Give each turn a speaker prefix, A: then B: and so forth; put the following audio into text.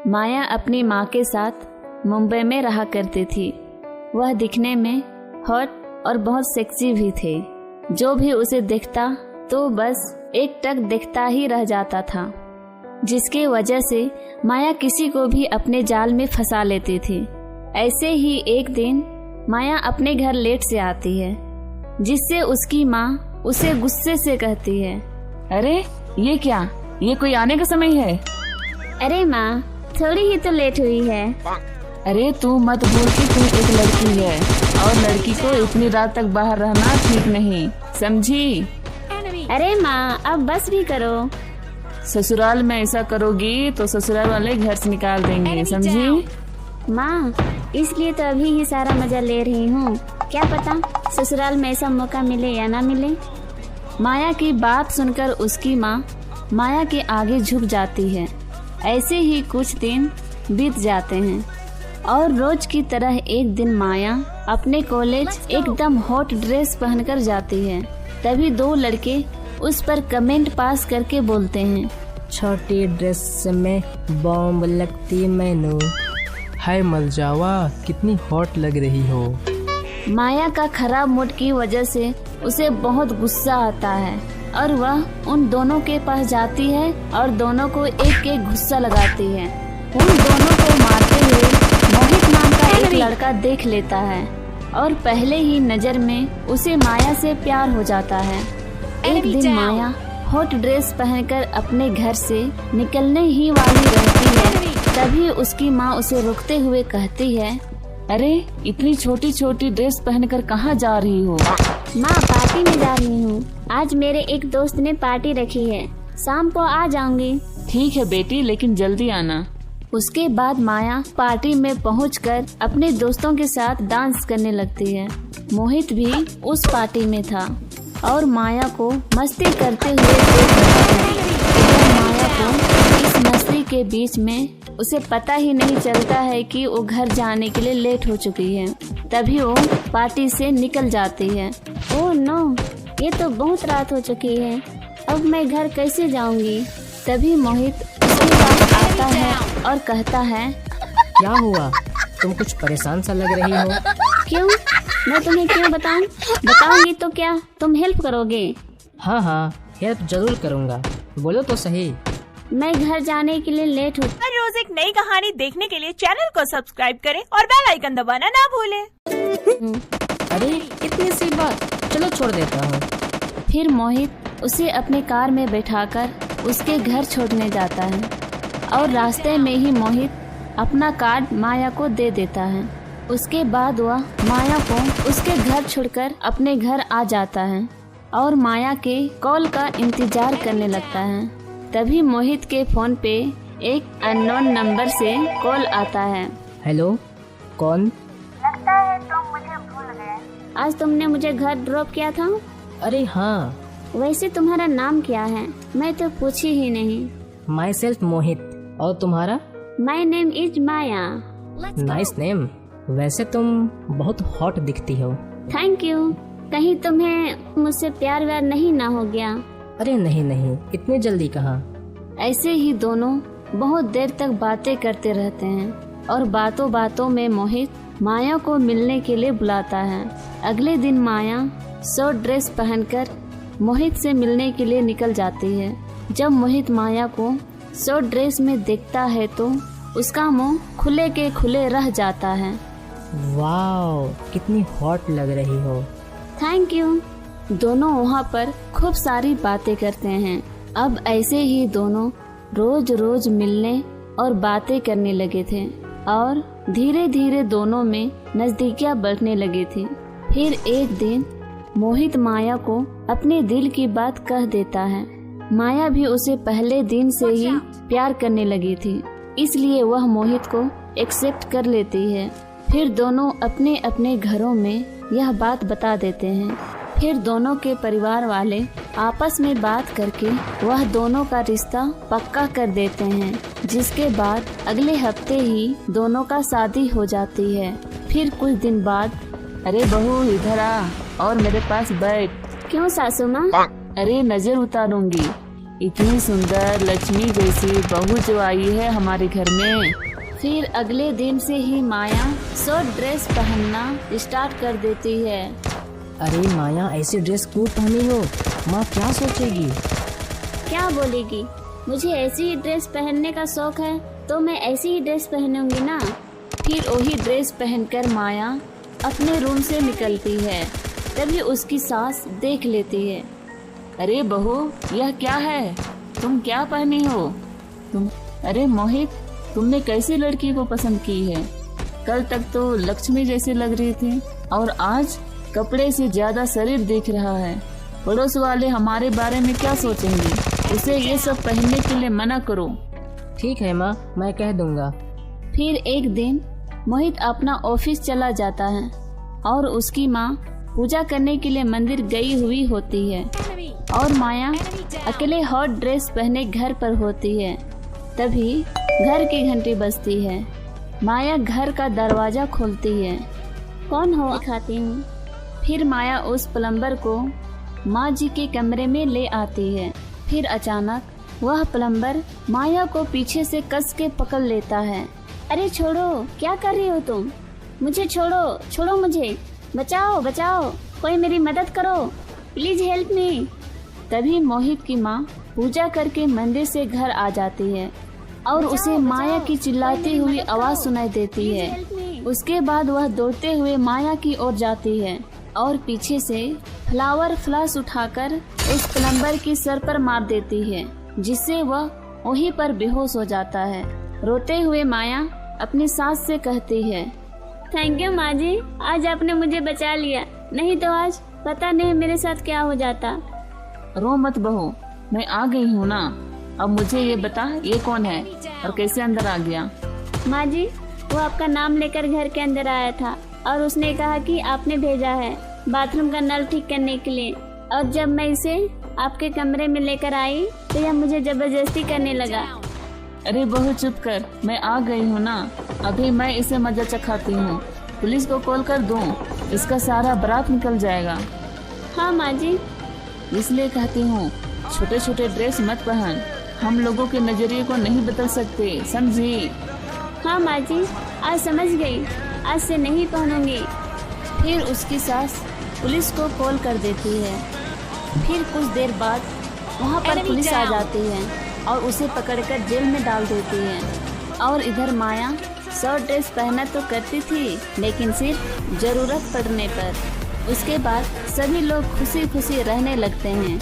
A: माया अपनी माँ के साथ मुंबई में रहा करती थी। वह दिखने में हॉट और बहुत सेक्सी भी थे। जो भी उसे देखता तो बस एक टक देखता ही रह जाता था, जिसकी वजह से माया किसी को भी अपने जाल में फंसा लेती थी। ऐसे ही एक दिन माया अपने घर लेट से आती है, जिससे उसकी माँ उसे गुस्से से कहती है,
B: अरे ये क्या, ये कोई आने का समय है?
A: अरे माँ, थोड़ी ही तो लेट हुई है।
B: अरे तू मत भूल कि तू एक लड़की है और लड़की को इतनी रात तक बाहर रहना ठीक नहीं, समझी?
A: अरे माँ, अब बस भी करो।
B: ससुराल में ऐसा करोगी तो ससुराल वाले घर से निकाल देंगे, समझी?
A: माँ, इसलिए तो अभी ही सारा मजा ले रही हूँ, क्या पता ससुराल में ऐसा मौका मिले या ना मिले। माया की बात सुनकर उसकी माँ माया के आगे झुक जाती है। ऐसे ही कुछ दिन बीत जाते हैं और रोज की तरह एक दिन माया अपने कॉलेज एकदम हॉट ड्रेस पहनकर जाती है। तभी दो लड़के उस पर कमेंट पास करके बोलते हैं,
C: छोटी ड्रेस में बॉम्ब लगती मैनू, हाय मर जावा, कितनी हॉट लग रही हो।
A: माया का खराब मूड की वजह से उसे बहुत गुस्सा आता है और वह उन दोनों के पास जाती है और दोनों को एक एक गुस्सा लगाती है। उन दोनों को मारते हुए मोहित नाम का एक लड़का देख लेता है और पहले ही नजर में उसे माया से प्यार हो जाता है। एक दिन माया हॉट ड्रेस पहनकर अपने घर से निकलने ही वाली रहती है। तभी उसकी माँ उसे रोकते हुए कहती है,
B: अरे इतनी छोटी छोटी ड्रेस पहनकर कहाँ जा रही हो?
A: माँ, पार्टी में जा रही हूँ। आज मेरे एक दोस्त ने पार्टी रखी है, शाम को आ जाऊंगी।
B: ठीक है बेटी, लेकिन जल्दी आना।
A: उसके बाद माया पार्टी में पहुंचकर अपने दोस्तों के साथ डांस करने लगती है। मोहित भी उस पार्टी में था और माया को मस्ती करते हुए देख रहा है। माया को इस मस्ती के बीच में उसे पता ही नहीं चलता है कि वो घर जाने के लिए लेट हो चुकी है। तभी वो पार्टी से निकल जाती है। ओह नो, ये तो बहुत रात हो चुकी है, अब मैं घर कैसे जाऊंगी? तभी मोहित उसके पास आता है और कहता है,
C: क्या हुआ, तुम कुछ परेशान सा लग रही हो।
A: क्यों? मैं तुम्हें क्यों बताऊं? बताऊंगी तो क्या तुम हेल्प करोगे?
C: हाँ हाँ, हेल्प जरूर करूँगा, बोलो तो सही।
A: मैं घर जाने के लिए लेट हूँ।
D: हर रोज एक नई कहानी देखने के लिए चैनल को सब्सक्राइब करें और बेल आइकन दबाना ना भूलें।
C: अरे इतनी सी बात, चलो छोड़ देता हूँ।
A: फिर मोहित उसे अपने कार में बैठाकर उसके घर छोड़ने जाता है और रास्ते में ही मोहित अपना कार्ड माया को दे देता है। उसके बाद वह माया को उसके घर छोड़कर अपने घर आ जाता है और माया के कॉल का इंतजार करने लगता है। तभी मोहित के फोन पे एक अननोन नंबर से कॉल आता है।
C: हेलो, कौन?
E: लगता है तुम मुझे भूल गए।
A: आज तुमने मुझे घर ड्रॉप किया था।
C: अरे हाँ।
A: वैसे तुम्हारा नाम क्या है? मैं तो पूछी ही नहीं।
C: माई सेल्फ मोहित, और तुम्हारा?
A: My name is Maya.
C: Nice name, वैसे तुम बहुत हॉट दिखती हो।
A: Thank you. कहीं तुम्हें मुझसे प्यार व्यार नहीं ना हो गया?
C: अरे नहीं नहीं, इतनी जल्दी कहाँ।
A: ऐसे ही दोनों बहुत देर तक बातें करते रहते हैं और बातों बातों में मोहित माया को मिलने के लिए बुलाता है। अगले दिन माया शॉर्ट ड्रेस पहनकर मोहित से मिलने के लिए निकल जाती है। जब मोहित माया को शॉर्ट ड्रेस में देखता है तो उसका मुंह खुले के खुले रह जाता है।
C: वाओ, कितनी हॉट लग रही हो।
A: Thank you. दोनों वहाँ पर खूब सारी बातें करते हैं। अब ऐसे ही दोनों रोज रोज मिलने और बातें करने लगे थे और धीरे धीरे दोनों में नजदीकियां बढ़ने लगी थी। फिर एक दिन मोहित माया को अपने दिल की बात कह देता है। माया भी उसे पहले दिन से ही प्यार करने लगी थी, इसलिए वह मोहित को एक्सेप्ट कर लेती है। फिर दोनों अपने अपने घरों में यह बात बता देते हैं। फिर दोनों के परिवार वाले आपस में बात करके वह दोनों का रिश्ता पक्का कर देते हैं, जिसके बाद अगले हफ्ते ही दोनों का शादी हो जाती है। फिर कुछ दिन बाद,
B: अरे बहू इधर आ और मेरे पास बैठ।
A: क्यों सासू माँ?
B: अरे नजर उतारूंगी। इतनी सुंदर लक्ष्मी जैसी बहू जो आई है हमारे घर में।
A: फिर अगले दिन से ही माया शॉर्ट ड्रेस पहनना स्टार्ट कर देती है।
C: अरे माया, ऐसी ड्रेस क्यों पहनी हो? माँ क्या सोचेगी?
A: क्या बोलेगी? मुझे ऐसी ही ड्रेस पहनने का शौक है तो मैं ऐसी ही ड्रेस पहनूंगी ना। फिर वही ड्रेस पहनकर माया अपने रूम से निकलती है। तभी उसकी सास देख लेती है।
B: अरे बहू, यह क्या है? तुम क्या पहनी हो? तुम अरे मोहित, तुमने कैसी लड़की को पसंद की है? कल तक तो लक्ष्मी जैसी लग रही थी और आज कपड़े से ज्यादा शरीर दिख रहा है। पड़ोस वाले हमारे बारे में क्या सोचेंगे? उसे ये सब पहनने के लिए मना करो।
C: ठीक है माँ, मैं कह दूंगा।
A: फिर एक दिन मोहित अपना ऑफिस चला जाता है और उसकी माँ पूजा करने के लिए मंदिर गई हुई होती है और माया अकेले हॉट ड्रेस पहने घर पर होती है। तभी घर की घंटी बजती है। माया घर का दरवाजा खोलती है। कौन हो? दिखाती हूँ। फिर माया उस प्लम्बर को माँ जी के कमरे में ले आती है। फिर अचानक वह प्लम्बर माया को पीछे से कस के पकड़ लेता है। अरे छोड़ो, क्या कर रही हो तुम? मुझे छोड़ो, छोड़ो मुझे, बचाओ बचाओ, कोई मेरी मदद करो, प्लीज हेल्प मी। तभी मोहित की माँ पूजा करके मंदिर से घर आ जाती है और उसे माया की चिल्लाती हुई आवाज सुनाई देती है। उसके बाद वह दौड़ते हुए माया की ओर जाती है और पीछे से फ्लावर फ्लास उठाकर उस प्लम्बर की सर पर मार देती है, जिससे वह वहीं पर बेहोश हो जाता है। रोते हुए माया अपनी सास से कहती है, थैंक यू माँ जी, आज आपने मुझे बचा लिया, नहीं तो आज पता नहीं मेरे साथ क्या हो जाता।
B: रो मत बहू, मैं आ गई हूँ ना। अब मुझे ये बता, ये कौन है और कैसे अंदर आ गया?
A: माँ जी, वो आपका नाम लेकर घर के अंदर आया था और उसने कहा कि आपने भेजा है बाथरूम का नल ठीक करने के लिए। और जब मैं इसे आपके कमरे में लेकर आई तो यह मुझे जबरदस्ती करने लगा।
B: अरे बहू चुप कर, मैं आ गई हूँ ना। अभी मैं इसे मजा चखाती हूँ। पुलिस को कॉल कर दूँ, इसका सारा बरात निकल जाएगा।
A: हाँ माँ जी।
B: इसलिए कहती हूँ, छोटे छोटे ड्रेस मत पहन, हम लोगों के नजरिए को नहीं बदल सकते, समझी?
A: हाँ माँ जी, आज समझ गई, आज से नहीं पहनूंगी। फिर उसकी सास पुलिस को कॉल कर देती है। फिर कुछ देर बाद वहाँ पर पुलिस आ जाती है और उसे पकड़कर जेल में डाल देती है। और इधर माया शॉर्ट ड्रेस पहना तो करती थी, लेकिन सिर्फ जरूरत पड़ने पर। उसके बाद सभी लोग खुशी खुशी रहने लगते हैं।